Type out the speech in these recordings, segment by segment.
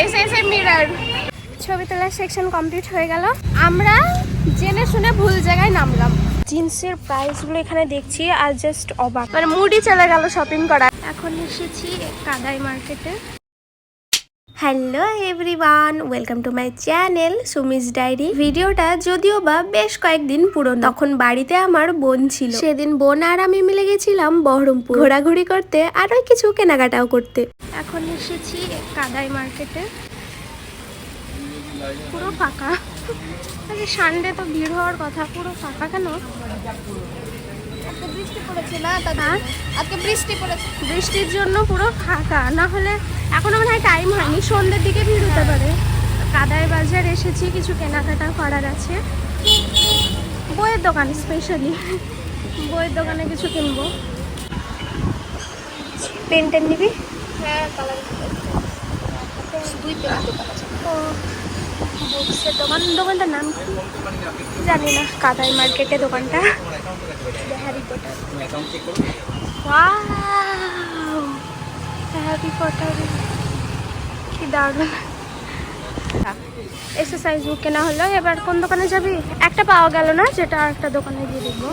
SSA mirror. ছবি তোলার section complete হয়ে গেল। আমরা জেনে শুনে ভুল জায়গায় নামলাম। জিন্সের প্রাইসগুলো এখানে দেখছি আর জাস্ট অবাক, মানে মুডই চলে গেল শপিং করা। এখন এসেছি কাদাই মার্কেটে। Hello everyone, welcome to my channel Sumi's diary. ভিডিওটা যদিও বা বেশ কয়েকদিন পুরনো, তখন বাড়িতে আমার বোন ছিল। সেদিন বোন আর আমি মিলে গেছিলাম বহরমপুর ঘোরাঘুরি করতে আর ওই কিছু কেনাকাটাও করতে। এখন এসেছি কাদাই মার্কেটে, পুরো ফাঁকা। আজকে সানডে তো ভিড় হওয়ার কথা, পুরো ফাঁকা কেন? বৃষ্টি পড়েছে না দাদা, আজকে বৃষ্টি পড়েছে, বৃষ্টির জন্য পুরো ফাঁকা। না হলে এখনো মনে হয় টাইম হয়নি, সন্ধ্যের দিকে ভিড় হতে পারে। কাদাই বাজার এসেছি, কিছু কেনাকাটা করার আছে। বইয়ের দোকান, স্পেশালি বইয়ের দোকানে কিছু কিনবো। পেন টেন নিবি? হ্যাঁ, ও বুকসের দোকান। দোকানটার নাম কি জানি না। কাদাই মার্কেটে দোকানটা। Harry Potter, wow Harry Potter, কি দারুণ। এক্সারসাইজ বুক কেনা হলো। এবার কোন দোকানে যাবি? একটা পাওয়া গেল না, যেটা আর একটা দোকানে গিয়ে দেখবো।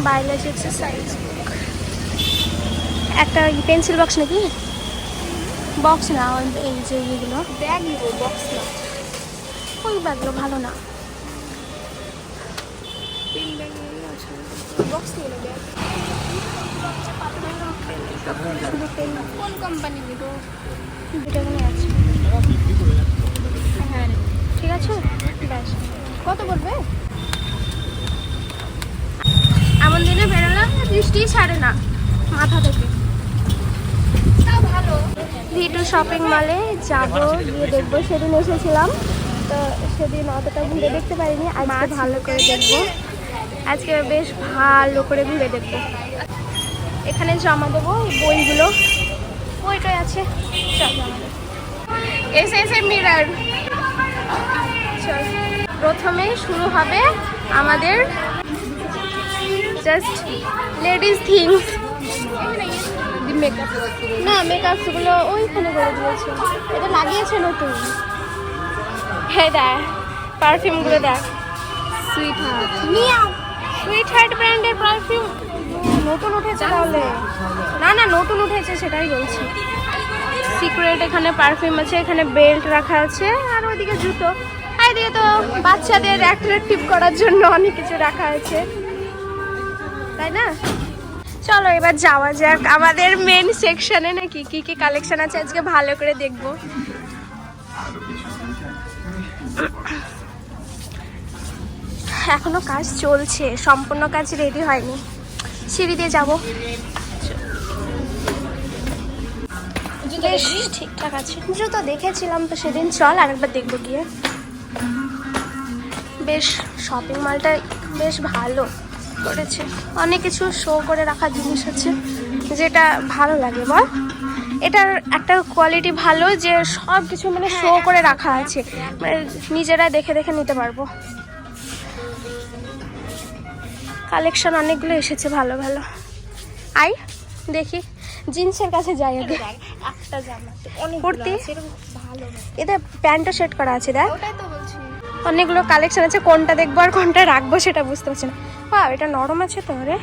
বায়োলজি এক্সারসাইজ বুক। একটা পেন্সিল বক্স নাকি? বক্স না, এই যে এইগুলো ব্যাগ নিব, বক্স না। ওই ব্যাগগুলো ভালো না, বক্স নিয়ে নেবে। কোন কোম্পানি নিব? দুটো আছে। হ্যাঁ ঠিক আছে, ব্যাস। কত বলবে? এমন দিনে বেরোলাম, বৃষ্টি ছাড়ে না মাথা থেকে। ভালো ভিটু শপিং মলে যাবো, গিয়ে দেখবো। সেদিন এসেছিলাম তো সেদিন অতটা ঘুরে দেখতে পারিনি, আজকে ভালো করে দেখবো। আজকে বেশ ভালো করে ঘুরে দেখবো। এখানে জমা দেবো বইগুলো, বইটাই আছে। SSA mirror. চল, প্রথমে শুরু হবে আমাদের জাস্ট লেডিস থিংস। মেকআপ না, মেকআপগুলো ওইখানে করে দিয়েছে, এটা লাগিয়েছে নতুন। হ্যাঁ দেখ, পারফিউমগুলো দেখ। সুইট হার্ট, সুইট হার্ট ব্র্যান্ডের পারফিউম নতুন উঠেছে তাহলে? না না, নতুন উঠেছে সেটাই বলছি। সিক্রেট এখানে পারফিউম আছে, এখানে বেল্ট রাখা আছে, আর ওইদিকে জুতো। আর এদিকে তো বাচ্চাদের অ্যাট্রাকটিভ করার জন্য অনেক কিছু রাখা আছে, তাই না? চলো এবার যাওয়া যাক আমাদের মেন সেকশনে, নাকি কি কি কালেকশন আছে আজকে ভালো করে দেখবো। এখনো কাজ চলছে, সম্পূর্ণ কাজ রেডি হয়নি। সিঁড়ি দিয়ে যাবো। বেশ ঠিকঠাক আছে, জুতো দেখেছিলাম তো সেদিন, চল আরেকবার দেখবো গিয়ে। বেশ শপিং মলটা বেশ ভালো করেছে, অনেক কিছু শো করে রাখার জিনিস আছে, যেটা ভালো লাগে। বল, এটার একটা কোয়ালিটি ভালো যে সব কিছু মানে শো করে রাখা আছে, মানে নিজেরা দেখে দেখে নিতে পারবো। কালেকশন অনেকগুলো এসেছে ভালো ভালো। আই দেখি, জিন্সের কাছে যাই আগে। একটা জামা কুর্তি ভালো, এদের প্যান্টও সেট করা আছে। দেখ, অনেকগুলো কালেকশন আছে, কোনটা দেখবো আর কোনটা রাখবো সেটা বুঝতে পারছি না। বাহ, এটা নরম আছে তো রে।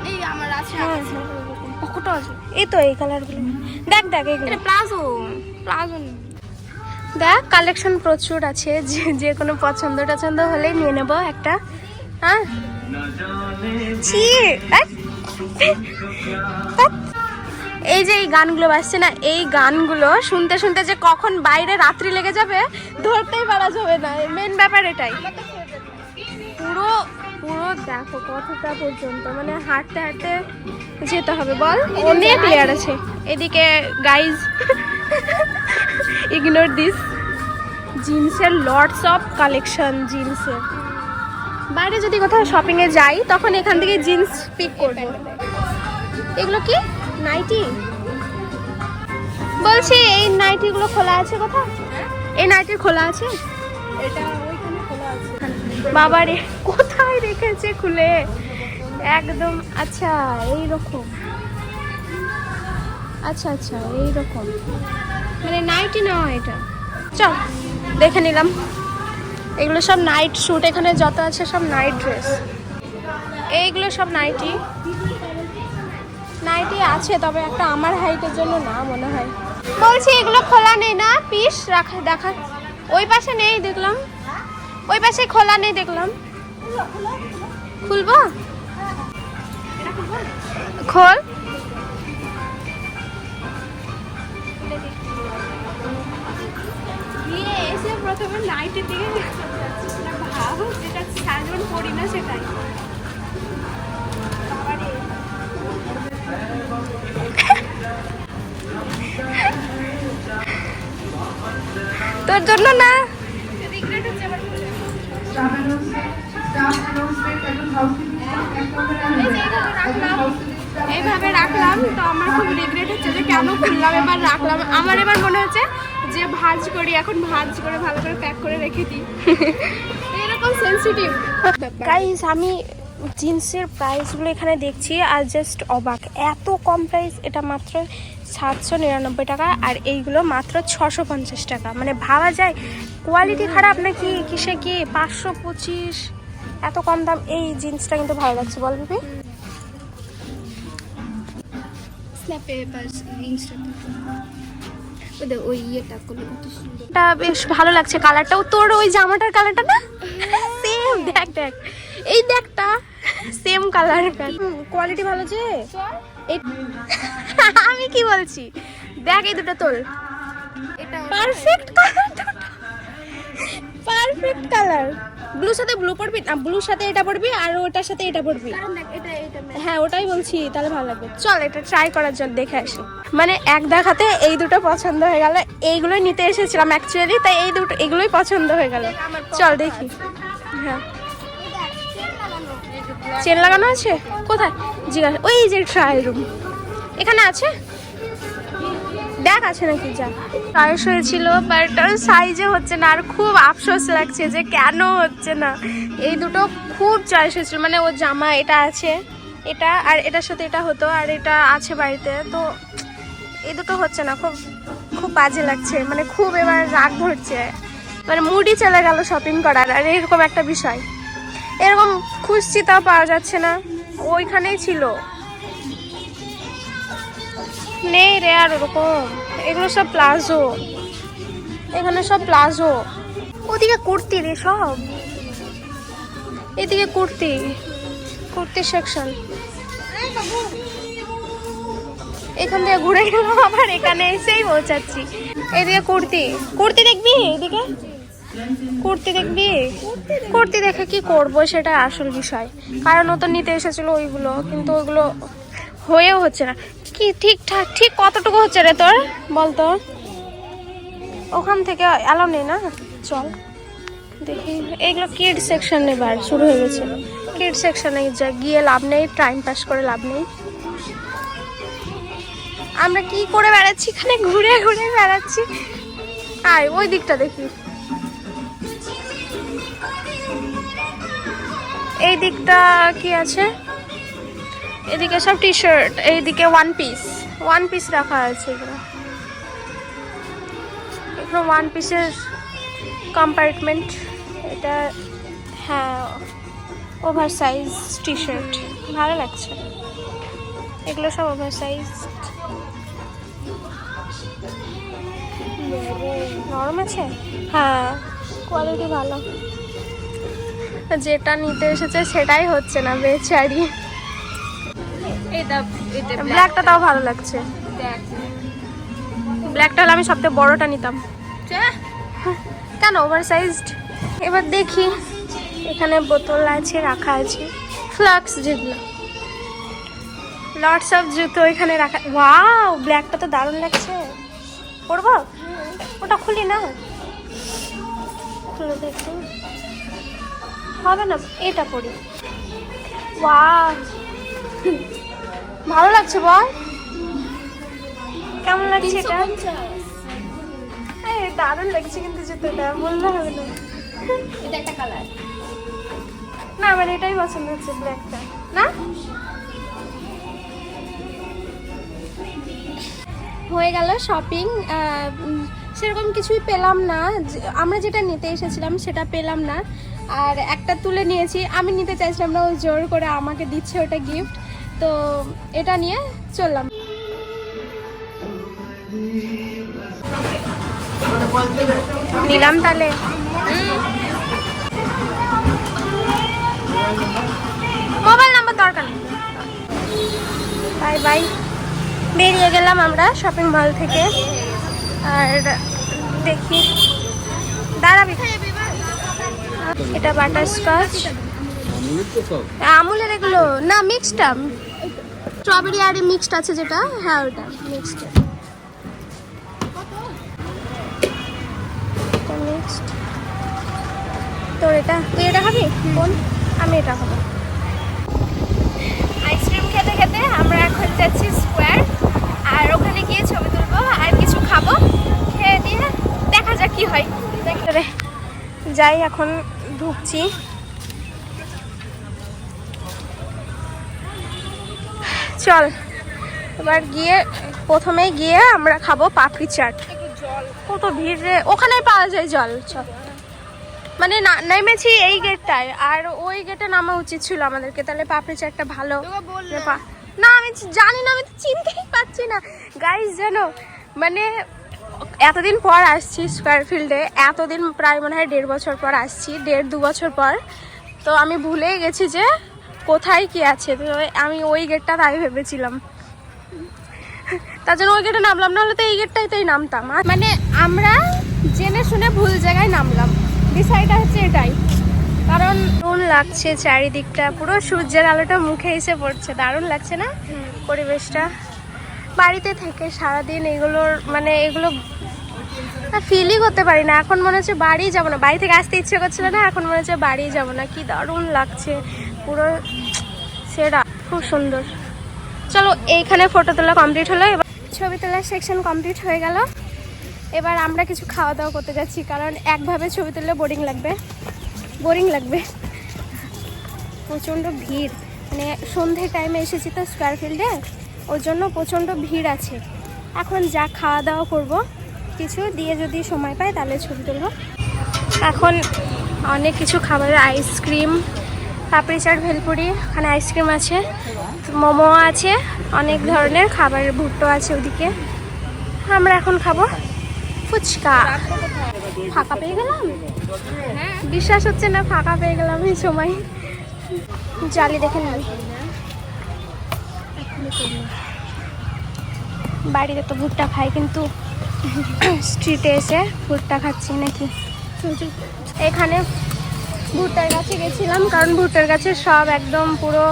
এই আমার আছে, কতটা আছে? এই তো এই কালারগুলো দেখ, দেখ এগুলো প্লাজো। প্লাজো দেখ, কালেকশন প্রচুর আছে, যে কোনো পছন্দ টছন্দ হলেই নিয়ে নেবো একটা। হ্যাঁ, এই যে এই গানগুলো বাজছে না, এই গানগুলো শুনতে শুনতে যে কখন বাইরে রাত্রি লেগে যাবে ধরতেই পারা যাবে না। মেন ব্যাপার এটাই। পুরো পুরো দেখো কতটা পর্যন্ত, মানে হাঁটতে হাঁটতে যেতে হবে। বল, অনেক লেয়ার আছে। এদিকে গাইজ ইগনোর দিস, জিন্সের লটস অফ কালেকশন। জিন্সের বাইরে যদি কোথাও শপিংয়ে যাই তখন এখান থেকে জিন্স পিক করবো। এগুলো কি নাইটি? বলছি এই নাইটিগুলো খোলা আছে কোথাও? এই নাইটি খোলা আছে? এটা ওইখানে খোলা আছে। বাবারে, কোথায় রেখেছে খুলে একদম। আচ্ছা এইরকম, আচ্ছা আচ্ছা, এইরকম মানে নাইটি নেওয়া এটা। চল দেখে নিলাম, এগুলো সব নাইট শ্যুট, এখানে যত আছে সব নাইট ড্রেস। এইগুলো সব নাইটি নাইটি আছে, তবে একটা আমার হাইটের জন্য না মনে হয়। বলছি এগুলো খোলা নেই না, পিস রাখা দেখা ওই পাশে নেই দেখলাম, ওই পাশে খোলা নেই দেখলাম। খুলবো? খোল। গিয়ে এসে প্রথমে নাইটের দিকে ভাবো, যেটা সারাজীবন পড়ি না সেটাই। তোর জন্য না, এইভাবে রাখলাম তো আমার খুব রিগ্রেট হচ্ছে যে কেন খুললাম, এবার রাখলাম। আমার এবার মনে হচ্ছে যে ভাঁজ করি, এখন ভাঁজ করে ভালো করে প্যাক করে রেখে দিই। এরকম সেনসিটিভ গাইস। আমি জিন্সের প্রাইসগুলো এখানে দেখছি আর জাস্ট অবাক, এত কম প্রাইস। এটা মাত্র 799 টাকা আর এইগুলো মাত্র 650 টাকা। মানে ভাবা যায় কোয়ালিটি খারাপ নাকি কিসে কি 525, এত কম দাম। এই জিন্সটা কিন্তু ভালো লাগছে, বল বিবি? স্ন্যাপে ওই ইয়েটা এটা বেশ ভালো লাগছে, কালারটাও। তোর ওই জামাটার কালারটা না সেম, দেখ দেখ এই দেখটা সেম কালার, কোয়ালিটি ভালো যে। আমি কি বলছি, দেখ এই দুটো তোল, পারফেক্ট কালার, পারফেক্ট কালার। ব্লুর সাথে ব্লু পড়বি না, ব্লুর সাথে এটা পড়বি আর ওটার সাথে এটা পড়বি। হ্যাঁ ওটাই বলছি, তাহলে ভালো লাগবে। চল এটা ট্রাই করার জন্য দেখে আসি। মানে এক দেখাতে এই দুটো পছন্দ হয়ে গেল, এইগুলোই নিতে এসেছিলাম অ্যাকচুয়ালি, তাই এই দুটো এগুলোই পছন্দ হয়ে গেল। চল দেখি। হ্যাঁ চেন লাগানো আছে কোথায় জিজ্ঞাসা, ওই যে ট্রায়াল রুম এখানে আছে, দেখ আছে নাকি। যা চয়েস হয়েছিল বাট সাইজে হচ্ছে না, আর খুব আফসোস লাগছে যে কেন হচ্ছে না। এই দুটো খুব চয়েস হয়েছিল, মানে ও জামা এটা আছে, এটা আর এটার সাথে এটা হতো, আর এটা আছে বাড়িতে, তো এই দুটো হচ্ছে না। খুব খুব বাজে লাগছে, মানে খুব এবার রাগ ধরছে, মানে মুডই চলে গেল শপিং করার। আর এরকম একটা বিষয়, এরকম খুঁজছি তাও পাওয়া যাচ্ছে না, ওইখানেই ছিল, নেই রে আর ওরকম। এগুলো সব প্লাজো, এখানে সব প্লাজো, ওদিকে কুর্তি রে সব, এদিকে কুর্তি, কুর্তি সেকশন। এখান থেকে ঘুরে গেলাম আবার এখানে এসেই পৌঁছাচ্ছি। এদিকে কুর্তি, কুর্তি দেখবি, এদিকে কুর্তি দেখবি, কুর্তি দেখে কি করবো সেটা আসল বিষয়। কারণ ও তো নিতে এসেছিল ওইগুলো, কিন্তু ওইগুলো হয়েও হচ্ছে না। কি ঠিকঠাক ঠিক কতটুকু হচ্ছে রে তোর বলতো? ওখান থেকে অ্যালাউ নেই না। চল দেখি, এইগুলো কিড সেকশন এবার শুরু হয়ে গেছে। কিড সেকশনে গিয়ে লাভ নেই, টাইম পাস করে লাভ নেই। আমরা কি করে বেড়াচ্ছি এখানে, ঘুরে ঘুরে বেড়াচ্ছি। আয় ওই দিকটা দেখি, এই দিকটা কি আছে, এদিকে সব টি শার্ট, এইদিকে ওয়ান পিস রাখা আছে। এগুলো ওয়ান পিসের কম্পার্টমেন্ট। এটা হ্যাঁ ওভার সাইজ টি শার্ট, ভালো লাগছে। এগুলো সব ওভার সাইজ, নরম আছে, হ্যাঁ কোয়ালিটি ভালো। যেটা নিতে এসেছে সেটাই হচ্ছে না বেচারি। ব্ল্যাকটা তাও ভালো লাগছে, ব্ল্যাকটা হলে আমি সবথেকে বড়টা নিতাম, কেন ওভার সাইজড। এবার দেখি, এখানে বোতল আছে, রাখা আছে ফ্লাক্স, যেগুলো লটস অফ জুতো এখানে রাখা। ওয়াও ব্ল্যাকটা তো দারুণ লাগছে, পরবো? ওটা খুলি না, খুলে দেখি হবে না, এটা পরি। ওয়াও ভালো লাগছে, বল কেমন লাগছে এটা? দারুণ লাগছে কিন্তু জুতোটা, বললে হবে না। এটা একটা কালার না, আমার এটাই পছন্দ হচ্ছে, ব্ল্যাকটা না। হয়ে গেল শপিং। সেরকম কিছুই পেলাম না, আমরা যেটা নিতে এসেছিলাম সেটা পেলাম না। আর একটা তুলে নিয়েছি, আমি নিতে চাইছিলাম না, ও জোর করে আমাকে দিচ্ছে ওটা গিফট, তো এটা নিয়ে চললাম। নিলাম তাহলে। মোবাইল নাম্বার দরকার নেই। Bye bye. বেরিয়ে গেলাম আমরা শপিং মল থেকে। আর দেখি, দাঁড়াবি, এটা বাটারস্কচ, আমুলের এগুলো না মিক্সড, স্ট্রবেরি আর মিক্সড আছে যেটা, হ্যাঁ ওটা মিক্সড। তোর এটা, তুই এটা খাবি? কোন? আমি এটা খাবো। আইসক্রিম খেতে খেতে আমরা এখন যাচ্ছি স্কোয়ার, আর ওখানে গিয়ে ছবি তুলবো আর কিছু খাবো, খেয়ে দিয়ে দেখা যাক কি হয়। দেখতে যাই, এখন ঢুকছি। চল এবার গিয়ে, প্রথমেই গিয়ে আমরা খাবো পাপড়ি চাট। কত ভিড় রে, ওখানে পাওয়া যায় জল। চল, মানে নেমেছি এই গেটটায়, আর ওই গেটে নামা উচিত ছিল আমাদেরকে, তাহলে পাপড়ি চাটটা ভালো। না আমি জানি না, আমি তো চিনতেই পারছি না গাইস, জানো মানে এতদিন পর আসছি স্কয়ার ফিল্ডে, এতদিন প্রায় মনে হয় 1.5 বছর পর আসছি, 1.5-2 বছর পর। তো আমি ভুলেই গেছি যে কোথায় কি আছে, তো আমি ওই গেটটা তাই ভেবেছিলাম, তার জন্য ওই গেটে নামলাম, না হলে তো এই গেটটাই নামতাম। মানে আমরা জেনে শুনে ভুল জায়গায় নামলাম, বিষয়টা হচ্ছে এটাই। কারণ দারুণ লাগছে চারিদিকটা, পুরো সূর্যের আলোটা মুখে এসে পড়ছে, দারুণ লাগছে না পরিবেশটা। বাড়িতে থেকে সারাদিন এগুলোর মানে এগুলো ফিলই করতে পারি না, এখন মনে হচ্ছে বাড়ি যাবো না, বাড়ি থেকে আসতে ইচ্ছে করছিল না, এখন মনে হচ্ছে বাড়ি যাবো না। কি দারুণ লাগছে পুরো, সেটা খুব সুন্দর। চলো এইখানে ফটো তোলা কমপ্লিট হলো, এবার ছবি তোলার সেকশন কমপ্লিট হয়ে গেল। এবার আমরা কিছু খাওয়া দাওয়া করতে যাচ্ছি, কারণ একভাবে ছবি তুললে বোরিং লাগবে। প্রচণ্ড ভিড়, মানে সন্ধ্যের টাইমে এসেছি তো স্কয়ার ফিল্ডে, ওর জন্য প্রচণ্ড ভিড় আছে। এখন যা খাওয়া দাওয়া করব, কিছু দিয়ে যদি সময় পাই তাহলে ছবি তুলব। এখন অনেক কিছু খাবার, আইসক্রিম, পাপড়ি চাট, ভেলপুরি, ওখানে আইসক্রিম আছে, মোমো আছে, অনেক ধরনের খাবারের ভুট্টো আছে ওদিকে। আমরা এখন খাবো ফুচকা। ফাঁকা পেয়ে গেলাম, বিশ্বাস হচ্ছে না, ফাঁকা পেয়ে গেলাম এই সময়। জালি দেখে নিই, বাড়িতে তো ভুট্টা খাই, কিন্তু স্ট্রিটে এসে ভুট্টা খাচ্ছি নাকি। এখানে ভুট্টার গাছে গেছিলাম, কারণ ভুট্টার গাছে সব একদম পুরো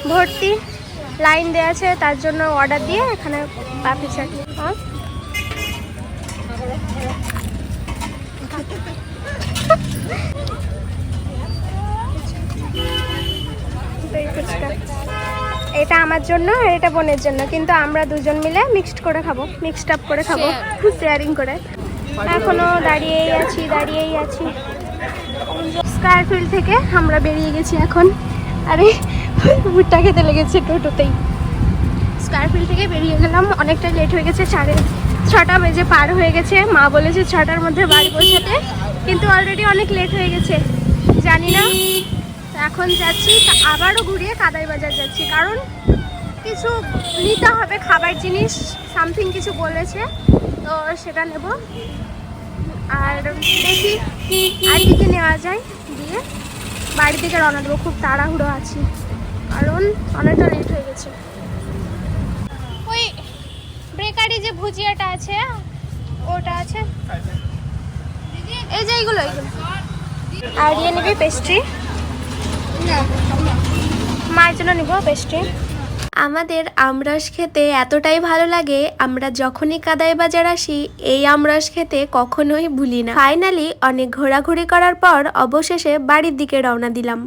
ভর্তি, লাইন দেওয়া আছে, তার জন্য অর্ডার দিয়ে এখানে পাপড়ি চাট। এটা আমার জন্য আর এটা বোনের জন্য, কিন্তু আমরা দুজন মিলে মিক্সড করে খাবো, মিক্সড আপ করে খাবো, শেয়ারিং করে। এখনো দাঁড়িয়েই আছি। স্কয়ার ফিল্ড থেকে আমরা বেরিয়ে গেছি এখন। আরে ভুট্টা খেতে লেগেছে টোটোতেই। স্কয়ার ফিল্ড থেকে বেরিয়ে গেলাম, অনেকটা লেট হয়ে গেছে, 6:30 বেজে পার হয়ে গেছে। মা বলেছে 6টার মধ্যে বাড়ি পৌঁছাতে, কিন্তু অলরেডি অনেক লেট হয়ে গেছে, জানি না। এখন যাচ্ছি আবারও ঘুরিয়ে কাদাই বাজার যাচ্ছি, কারণ কিছু নিতে হবে, খাবার জিনিস সামথিং কিছু বলেছে, তো সেটা নেব। আর দেখি আর কি নেওয়া যায়, দিয়ে বাড়ি থেকে রওনা দেবো। খুব তাড়াহুড়ো আছি, কারণ অনেকটা লেট হয়ে গেছে। ওই বেকারি যে ভুজিয়াটা আছে ওটা আছে, এই যে এইগুলো। আর ইয়ে নিবি পেস্ট্রি, মায়ের জন্য নিব পেস্ট্রি। আমাদের আমরস খেতে এতটাই ভালো লাগে, আমরা যখনই কাদাই বাজার আসি এই আমরস খেতে কখনোই ভুলি না। ফাইনালি অনেক ঘোরাঘুরি করার পর অবশেষে বাড়ির দিকে রওনা দিলাম।